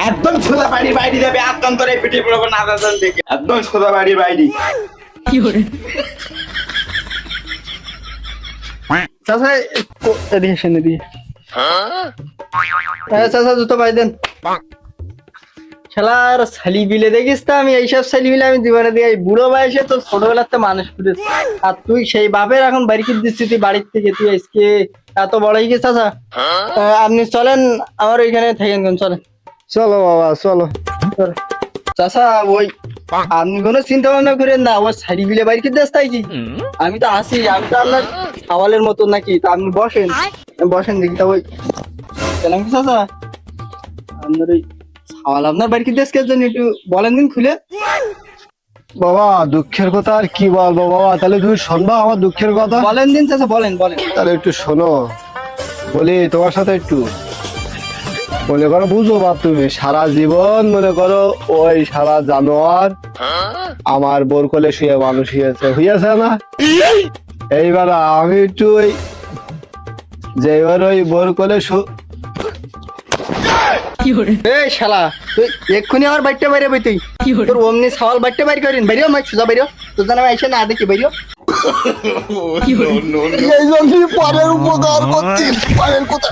একদম সোজা বাড়ির বাইরে যাবে, একদম তোর এই পিঠে পড়বো না দাদান থেকে, একদম সোজা বাড়ির বাইরে। চাচা এদিকে এসেন, এদিকে। হ্যাঁ চাচা জুতো পাই দেন। খেলার শালি বিলে দেখিস তো, আমি এইসব শালি বিলে আমি জীবনে দিয়ে বুড়ো বয়সে তো ছোটবেলার তো মানুষ করেছি, আর তুই সেই বাপের এখন বাড়ি কিনে দিচ্ছিস তুই বাড়ির থেকে, তুই আজকে এত বড় হয়ে গেছিস চাচা। আপনি চলেন আমার ওইখানে থাকেন, চলেন। চলো বাবা চলো। চাচা ওই আপনি কোনো চিন্তা ভাবনা করেন না, আমার শাড়ি বিলে বাড়ি কিনতে তাই কি, আমি তো আসি, আমি তো আপনার সওয়ালের মতো নাকি, তা আপনি বসেন, বসেন দেখি। তা ওই কেন কি চাচা আপনার ওই সওয়াল আপনার বাড়ি কিনতে আজকের জন্য একটু বলেন দিন খুলে। বাবা দুঃখের কথা আর কি বলবো বাবা, তাহলে তুমি শুনবা আমার দুঃখের কথা? বলেন দিন চাচা, বলেন বলেন। তাহলে একটু শোনো, বলি তোমার সাথে একটু মনে করো, বুঝো বাপ, তুমি সারা জীবন মনে করো ওই সারা জানোয়ার আমার বোর কোলে শুয়ে মানুষ হইয়াছে না, এইবার আমি একটু ওই যে এবার ওই বোর কোলে এই শালা তুই এক্ষুনি আমার বাড়িতে বাইরে বই, তুই তোর অমনি সওয়াল বাড়িতে বাইরে করেন, বাইরেও মাই সোজা বাইরেও, তোর জানা আইসে না দেখি বাইরেও। এই জন্য পরের উপকার করছিস, পরের কথা